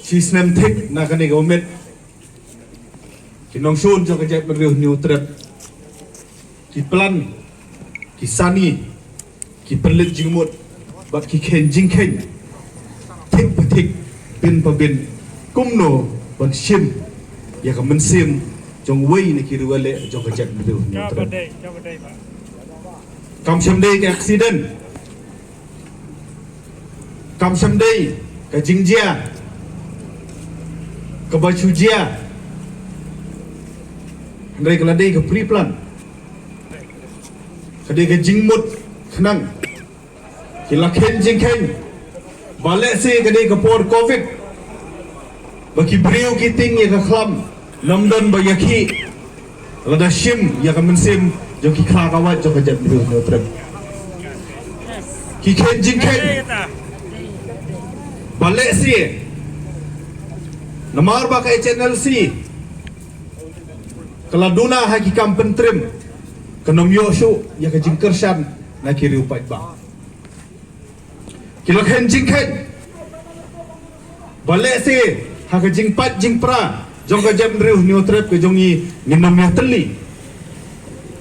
Sistem tek nak kena government kinong sun cho kajak beriu new trip ki plan ki sani ki pelit jingmut bat ki ken jingken tek petik bin pabin kumno ban sim ya ka mensim jong wei ni ki ruale jong kajak beriu new trip kam someday ke accident kam someday ke jingjia ke bachujia Andai keladai ke pre-plan Kadai ke jingmut Kenang Kila ken jingken Balik si kadai ke por covid Bagi beriu kiting ya ke klam Namdan bayaki Lada sim ya ke mensim Joki kelakawat jok kejat beriu nyotrep Ki ken jingken Balik si Namar bakai channel si Keladuna hakikam pentrim Kenom yoshu ya ke jingkershan na kiri upat ba Kila ken jingken Balik si haka jingpat jingpra Jong ka jam riuh nyotrep ke jongi Nginom ya teli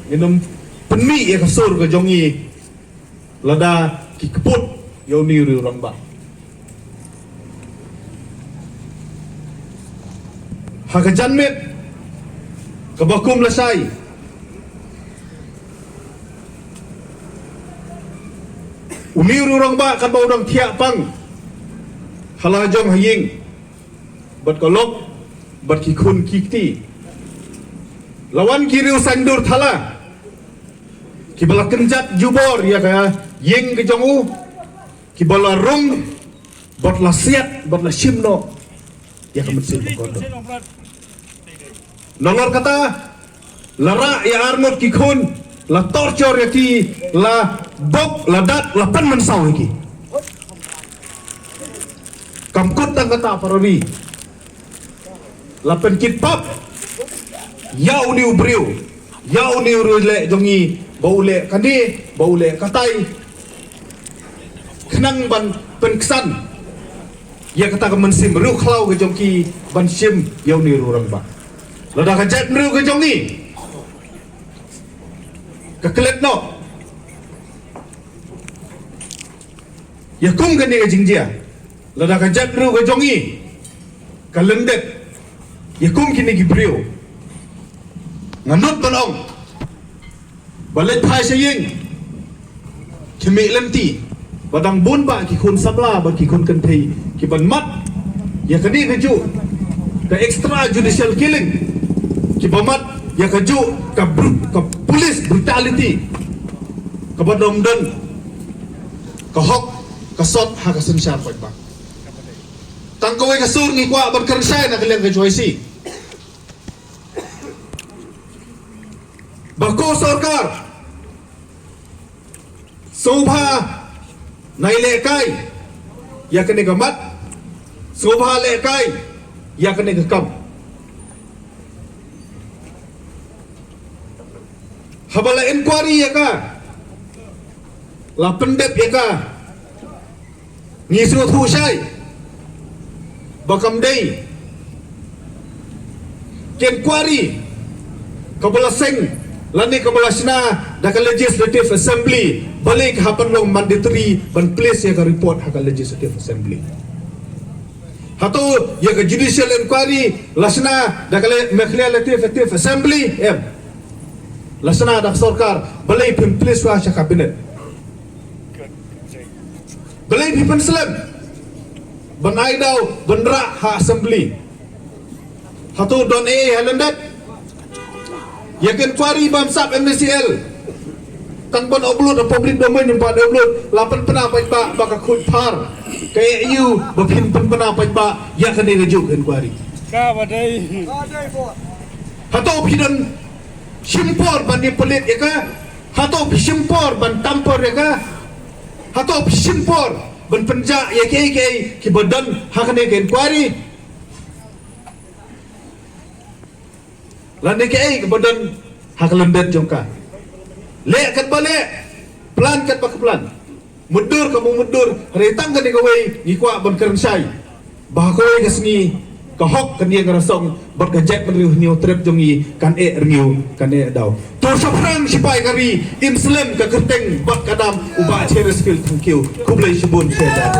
Nginom penmi ya ke sur ke jongi Lada ki keput Yau ni riuh ramba Haka janmit Kebakum lesai Umir orang ba kan bau orang tiak pang Halajong haying Bat kolok Bat kikun kikti Lawan kiriu sandur thala Kibala kenjat jubor ya ka Ying ke jongu Kibala rung Bat la siat Bat la shimno Ya ka mensil kondo Nongor kata Lara ya armut kikun La torcor ya ki La bok la dat La pan mensau ya ki Kamkut tang kata parori La pen kit pap Yau ni ubriu Yau ni urule jongi Baule kani Baule katai Kenang ban pen kesan Ya kata ke mensim Riu klau ke jongki Ban sim Yau ni urang ba Lada kajat meriu ke jong ni Kekelet no Ya kum ke ni ke jingjia Lada kajat meriu ke jong ni Kalendet Ya kum kini ki beriu Nganut panong Balik pai saying Kemik lemti Badang bun ba ki kun sabla Ba ki kun kentei Ki ban mat Ya kani keju Ke extra judicial killing Kibamat ya kaju ke polis brutality ke badomdan ke hok ke sot ha ke sensyar pai ba tang kowe ke sur ngi kwa berkersai na kalian ke choisi bako sarkar sobha nai lekai ya kene gamat sobha lekai ya kene ke kam Habala inquiry ya ka La pendep ya ka Ngisu thu syai Bakam day Inquiry Kabala seng Lani kabala sina Daka legislative assembly Balik hapan long mandatory Ban place ya ka report haka legislative assembly Hatu ya ka judicial inquiry Lasna Daka legislative assembly Lasana dak sarkar balai pimplis wa sya kabinet balai pimpin selam banai daw bandra ha assembly hatu don halandat yakin kwari bamsap MCL tang ban upload public domain yang pada upload lapan pena pai ba baka khut par kaya you bapin pena pai ba ya kan ni rejuk inquiry ka badai hatu pidan Simpor ban ni pelit ya ka Hato simpor ban tampor ya ka Hato simpor ban penjak ya ke ki badan hakane ke inquiry lan ke badan hak lendet jongka lek kat balik plan kat pak plan mudur kamu mudur hari tang kan ni kawai ngikwa ban kerensai Bahakoi kasni kahok kania karasong bat kajat menriu niu trip jongi kan riu kan daw. Tor saprang sipai kari Muslim ka kerteng bat kadam uba cherisfield thank you. Kublai shibun sheda.